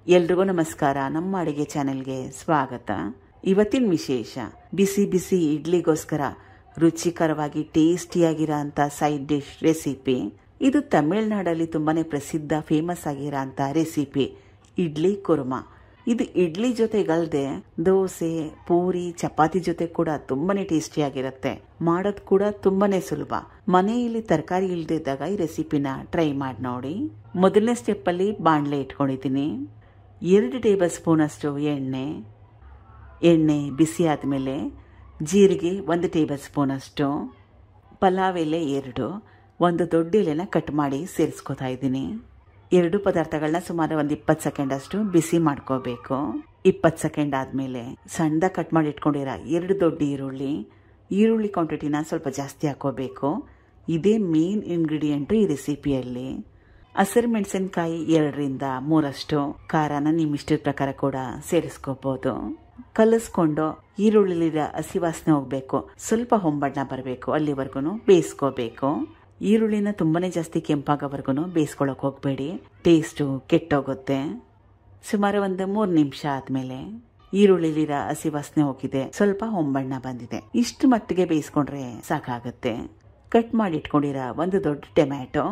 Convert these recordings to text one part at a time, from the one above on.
ಎಲ್ರಿಗೂ ನಮಸ್ಕಾರ. ನಮ್ಮ ಅಡುಗೆ ಚಾನೆಲ್ಗೆ ಸ್ವಾಗತ. ಇವತ್ತಿನ ವಿಶೇಷ ಬಿಸಿ ಬಿಸಿ ಇಡ್ಲಿಗೋಸ್ಕರ ರುಚಿಕರವಾಗಿ ಟೇಸ್ಟಿಯಾಗಿರೋ ಅಂತ ಸೈಡ್ ಡಿಶ್ ರೆಸಿಪಿ. ಇದು ತಮಿಳುನಾಡಲ್ಲಿ ತುಂಬಾನೇ ಪ್ರಸಿದ್ಧ ಫೇಮಸ್ ಆಗಿರೋ ಅಂತ ರೆಸಿಪಿ ಇಡ್ಲಿ ಕುರ್ಮಾ. ಇದು ಇಡ್ಲಿ ಜೊತೆಗಲ್ದೆ ದೋಸೆ, ಪೂರಿ, ಚಪಾತಿ ಜೊತೆ ಕೂಡ ತುಂಬಾನೇ ಟೇಸ್ಟಿಯಾಗಿರುತ್ತೆ. ಮಾಡೋದು ಕೂಡ ತುಂಬಾನೇ ಸುಲಭ. ಮನೆಯಲ್ಲಿ ತರಕಾರಿ ಇಲ್ದಿದ್ದಾಗ ಈ ರೆಸಿಪಿನ ಟ್ರೈ ಮಾಡಿ ನೋಡಿ. ಮೊದಲನೇ ಸ್ಟೆಪ್ ಅಲ್ಲಿ ಬಾಣಲೆ ಇಟ್ಕೊಂಡಿದ್ದೀನಿ. 2 ಟೇಬಲ್ ಸ್ಪೂನ್ ಅಷ್ಟು ಎಣ್ಣೆ ಬಿಸಿ ಆದಮೇಲೆ ಜೀರಿಗೆ 1 ಟೇಬಲ್ ಸ್ಪೂನ್ ಅಷ್ಟು, ಪಲಾವ್ ಎಲೆ 2, 1 ದೊಡ್ಡ ಎಲೆನ ಕಟ್ ಮಾಡಿ ಸೇರಿಸ್ಕೊತಾ ಇದ್ದೀನಿ. 2 ಪದಾರ್ಥಗಳನ್ನ ಸುಮಾರು 20 ಸೆಕೆಂಡ್ ಅಷ್ಟು ಬಿಸಿ ಮಾಡ್ಕೋಬೇಕು. 20 ಸೆಕೆಂಡ್ ಆದಮೇಲೆ ಸಣ್ಣದಾಗಿ ಕಟ್ ಮಾಡಿ ಇಟ್ಕೊಂಡಿರೋ 2 ದೊಡ್ಡ ಈರುಳ್ಳಿ ಕ್ವಾಂಟಿಟಿನ ಸ್ವಲ್ಪ ಜಾಸ್ತಿ ಹಾಕೋಬೇಕು. ಇದೇ ಮೇನ್ ಇಂಗ್ರೀಡಿಯೆಂಟು ಈ ರೆಸಿಪಿಯಲ್ಲಿ. ಹಸಿರು ಮೆಣಸಿನಕಾಯಿ 2 ರಿಂದ 3 ಅಷ್ಟು, ಖಾರನ ನಿಮ್ಮ ಇಷ್ಟದ ಪ್ರಕಾರ ಕೂಡ ಸೇರಿಸ್ಕೋಬಹುದು. ಕಲಿಸ್ಕೊಂಡು ಈರುಳ್ಳಿಲಿರೋ ಹಸಿ ವಾಸನೆ ಹೋಗ್ಬೇಕು, ಸ್ವಲ್ಪ ಹೊಂಬಣ್ಣ ಬರಬೇಕು, ಅಲ್ಲಿವರೆಗೂ ಬೇಯಿಸ್ಕೋಬೇಕು. ಈರುಳ್ಳಿನ ತುಂಬಾನೇ ಜಾಸ್ತಿ ಕೆಂಪಾಗೋವರೆಗೂ ಬೇಯಿಸ್ಕೊಳಕ್ ಹೋಗ್ಬೇಡಿ, ಟೇಸ್ಟು ಕೆಟ್ಟೋಗುತ್ತೆ. ಸುಮಾರು 3 ನಿಮಿಷ ಆದ್ಮೇಲೆ ಈರುಳ್ಳಿಲಿರೋ ಹಸಿ ವಾಸನೆ ಹೋಗಿದೆ, ಸ್ವಲ್ಪ ಹೊಂಬಣ್ಣ ಬಂದಿದೆ. ಇಷ್ಟು ಮಟ್ಟಿಗೆ ಬೇಯಿಸ್ಕೊಂಡ್ರೆ ಸಾಕಾಗುತ್ತೆ. ಕಟ್ ಮಾಡಿ ಇಟ್ಕೊಂಡಿರೋ 1 ದೊಡ್ಡ ಟೊಮ್ಯಾಟೊ,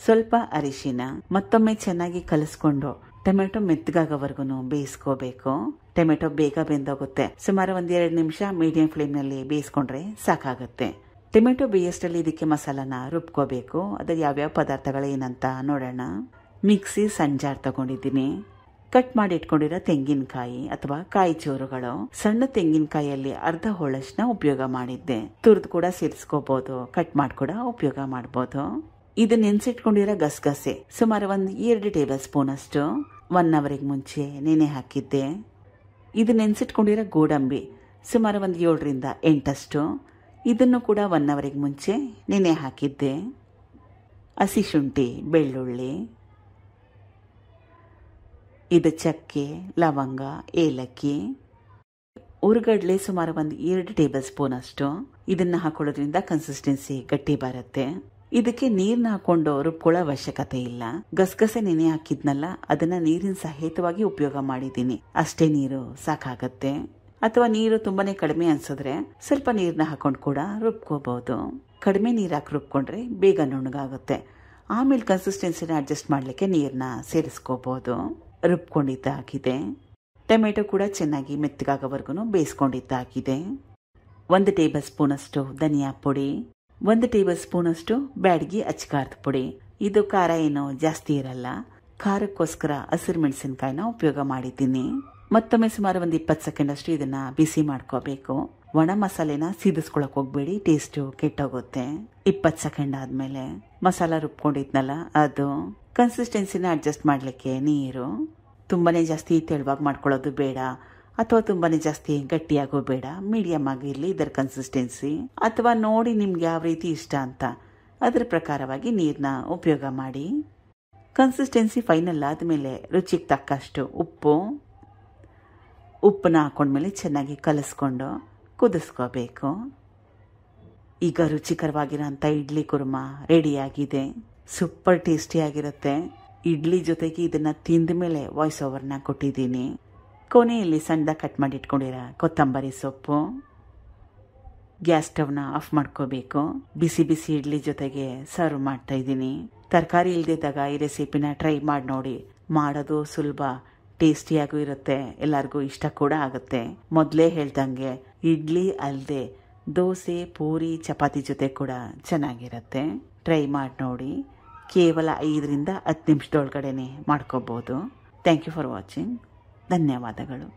ಸ್ವಲ್ಪ ಅರಿಶಿನ, ಮತ್ತೊಮ್ಮೆ ಚೆನ್ನಾಗಿ ಕಲಿಸ್ಕೊಂಡು ಟೊಮೆಟೊ ಮೆತ್ತಗಾಗೋವರೆಗೂ ಬೇಯಿಸ್ಕೋಬೇಕು. ಟೊಮೆಟೊ ಬೇಗ ಬೆಂದೋಗುತ್ತೆ. ಸುಮಾರು 2 ನಿಮಿಷ ಮೀಡಿಯಂ ಫ್ಲೇಮ್ ನಲ್ಲಿ ಬೇಯಿಸ್ಕೊಂಡ್ರೆ ಸಾಕಾಗುತ್ತೆ. ಟೊಮೆಟೊ ಬೇಯಷ್ಟಲ್ಲಿ ಇದಕ್ಕೆ ಮಸಾಲಾನ ರುಬ್ಕೋಬೇಕು. ಅದು ಯಾವ್ಯಾವ ಪದಾರ್ಥಗಳು ಏನಂತ ನೋಡೋಣ. ಮಿಕ್ಸಿ ಸಣ್ಣ ಜಾರ್ ತಗೊಂಡಿದ್ದೀನಿ. ಕಟ್ ಮಾಡಿ ಇಟ್ಕೊಂಡಿರೋ ತೆಂಗಿನಕಾಯಿ ಅಥವಾ ಕಾಯಿ ಚೂರುಗಳು, ಸಣ್ಣ ತೆಂಗಿನಕಾಯಿಯಲ್ಲಿ ಅರ್ಧ ಹೋಳಷ್ಟನ್ನ ಉಪಯೋಗ ಮಾಡಿದ್ದೆ. ತುರ್ದು ಕೂಡ ಸೇರಿಸ್ಕೋಬಹುದು, ಕಟ್ ಮಾಡಿ ಕೂಡ ಉಪಯೋಗ ಮಾಡಬಹುದು. ಇದು ನೆನ್ಸಿಟ್ಕೊಂಡಿರೋ ಗಸಗಸೆ ಸುಮಾರು 2 ಟೇಬಲ್ ಸ್ಪೂನ್ ಅಷ್ಟು 1 ಅವರಿಗೆ ಮುಂಚೆ ನೆನೆ ಹಾಕಿದ್ದೆ. ಇದು ನೆನ್ಸಿಟ್ಕೊಂಡಿರೋ ಗೋಡಂಬಿ ಸುಮಾರು 7 ರಿಂದ 8 ಅಷ್ಟು, ಇದನ್ನು ಕೂಡ 1 ಅವರಿಗೆ ಮುಂಚೆ ನೆನೆ ಹಾಕಿದ್ದೆ. ಹಸಿ ಶುಂಠಿ, ಬೆಳ್ಳುಳ್ಳಿ, ಇದು ಚಕ್ಕೆ, ಲವಂಗ, ಏಲಕ್ಕಿ, ಉರ್ಗಡ್ಲೆ ಸುಮಾರು 2 ಟೇಬಲ್ ಸ್ಪೂನ್ ಅಷ್ಟು. ಇದನ್ನ ಹಾಕೊಳ್ಳೋದ್ರಿಂದ ಕನ್ಸಿಸ್ಟೆನ್ಸಿ ಗಟ್ಟಿ ಬರುತ್ತೆ. ಇದಕ್ಕೆ ನೀರ್ನ ಹಾಕೊಂಡು ರುಬ್ಕೊಳ್ಳೋ ಅವಶ್ಯಕತೆ ಇಲ್ಲ. ಗಸಗಸೆ ನೆನೆ ಹಾಕಿದ್ನಲ್ಲ, ಅದನ್ನ ನೀರಿನ ಸಹಿತವಾಗಿ ಉಪಯೋಗ ಮಾಡಿದ್ದೀನಿ. ಅಷ್ಟೇ ನೀರು ಸಾಕಾಗತ್ತೆ. ಅಥವಾ ನೀರು ತುಂಬಾನೇ ಕಡಿಮೆ ಅನ್ಸಿದ್ರೆ ಸ್ವಲ್ಪ ನೀರ್ನ ಹಾಕೊಂಡು ಕೂಡ ರುಬ್ಕೋಬಹುದು. ಕಡಿಮೆ ನೀರು ಹಾಕಿ ರುಬ್ಕೊಂಡ್ರೆ ಬೇಗ ನುಣ್ಣಗಾಗುತ್ತೆ. ಆಮೇಲೆ ಕನ್ಸಿಸ್ಟೆನ್ಸಿನ ಅಡ್ಜಸ್ಟ್ ಮಾಡ್ಲಿಕ್ಕೆ ನೀರ್ನ ಸೇರಿಸ್ಕೋಬಹುದು. ರುಬ್ಕೊಂಡಿದ್ದಾಗಿದೆ. ಟೊಮೆಟೊ ಕೂಡ ಚೆನ್ನಾಗಿ ಮೆತ್ತಗಾಗೋವರೆಗೂ ಬೇಯಿಸ್ಕೊಂಡಿದ್ದಾಗಿದೆ. 1 ಟೇಬಲ್ ಸ್ಪೂನ್ ಅಷ್ಟು ಧನಿಯಾ ಪುಡಿ, 1 ಟೇಬಲ್ ಸ್ಪೂನ್ ಅಷ್ಟು ಬ್ಯಾಡಗಿ ಅಚ್ಕಾರದ ಪುಡಿ. ಇದು ಖಾರ ಏನು ಜಾಸ್ತಿ ಇರಲ್ಲ, ಖಾರಕ್ಕೋಸ್ಕರ ಹಸಿರು ಮೆಣಸಿನಕಾಯಿನ ಉಪಯೋಗ ಮಾಡಿದ್ದೀನಿ. ಮತ್ತೊಮ್ಮೆ ಸುಮಾರು 20 ಸೆಕೆಂಡ್ ಅಷ್ಟು ಇದನ್ನ ಬಿಸಿ ಮಾಡ್ಕೋಬೇಕು. ಒಣ ಮಸಾಲೆನ ಸೀದಿಸ್ಕೊಳಕ್ ಹೋಗ್ಬೇಡಿ, ಟೇಸ್ಟು ಕೆಟ್ಟೋಗುತ್ತೆ. 20 ಸೆಕೆಂಡ್ ಆದ್ಮೇಲೆ ಮಸಾಲ ರುಬ್ಕೊಂಡಿದ್ನಲ್ಲ, ಅದು ಕನ್ಸಿಸ್ಟೆನ್ಸಿನ ಅಡ್ಜಸ್ಟ್ ಮಾಡ್ಲಿಕ್ಕೆ ನೀರು. ತುಂಬಾನೇ ಜಾಸ್ತಿ ತೆಳುವಾಗಿ ಮಾಡ್ಕೊಳ್ಳೋದು ಬೇಡ, ಅಥವಾ ತುಂಬಾನೇ ಜಾಸ್ತಿ ಗಟ್ಟಿಯಾಗೋ ಬೇಡ, ಮೀಡಿಯಂ ಆಗಿರ್ಲಿ ಇದರ ಕನ್ಸಿಸ್ಟೆನ್ಸಿ. ಅಥವಾ ನೋಡಿ ನಿಮ್ಗೆ ಯಾವ ರೀತಿ ಇಷ್ಟ ಅಂತ ಅದರ ಪ್ರಕಾರವಾಗಿ ನೀರ್ನ ಉಪಯೋಗ ಮಾಡಿ. ಕನ್ಸಿಸ್ಟೆನ್ಸಿ ಫೈನಲ್ ಆದ್ಮೇಲೆ ರುಚಿಗೆ ತಕ್ಕಷ್ಟು ಉಪ್ಪನ್ನ ಹಾಕೊಂಡ್ಮೇಲೆ ಚೆನ್ನಾಗಿ ಕಲಿಸ್ಕೊಂಡು ಕುದಿಸ್ಕೋಬೇಕು. ಈಗ ರುಚಿಕರವಾಗಿರೋಂಥ ಇಡ್ಲಿ ಕುರ್ಮಾ ರೆಡಿಯಾಗಿದೆ. ಸೂಪರ್ ಟೇಸ್ಟಿ ಆಗಿರುತ್ತೆ. ಇಡ್ಲಿ ಜೊತೆಗೆ ಇದನ್ನ ತಿಂದ ಮೇಲೆ ವಾಯ್ಸ್ ಓವರ್ನ ಕೊಟ್ಟಿದ್ದೀನಿ. ಕೊನೆಯಲ್ಲಿ ಸಣ್ಣದಾಗಿ ಕಟ್ ಮಾಡಿ ಇಟ್ಕೊಂಡಿರೋ ಕೊತ್ತಂಬರಿ ಸೊಪ್ಪು. ಗ್ಯಾಸ್ ಸ್ಟವ್ನ ಆಫ್ ಮಾಡ್ಕೋಬೇಕು. ಬಿಸಿ ಬಿಸಿ ಇಡ್ಲಿ ಜೊತೆಗೆ ಸರ್ವ್ ಮಾಡ್ತಾ ಇದ್ದೀನಿ. ತರಕಾರಿ ಇಲ್ದಿದ್ದಾಗ ಈ ರೆಸಿಪಿನ ಟ್ರೈ ಮಾಡಿ ನೋಡಿ. ಮಾಡೋದು ಸುಲಭ, ಟೇಸ್ಟಿಯಾಗೂ ಇರುತ್ತೆ, ಎಲ್ಲರಿಗೂ ಇಷ್ಟ ಕೂಡ ಆಗುತ್ತೆ. ಮೊದಲೇ ಹೇಳ್ದಂಗೆ ಇಡ್ಲಿ ಅಲ್ಲದೆ ದೋಸೆ, ಪೂರಿ, ಚಪಾತಿ ಜೊತೆ ಕೂಡ ಚೆನ್ನಾಗಿರುತ್ತೆ. ಟ್ರೈ ಮಾಡಿ ನೋಡಿ. ಕೇವಲ 5 ರಿಂದ 10 ನಿಮಿಷದೊಳಗಡೆನೆ ಮಾಡ್ಕೋಬಹುದು. Thank you for watching. ಧನ್ಯವಾದಗಳು.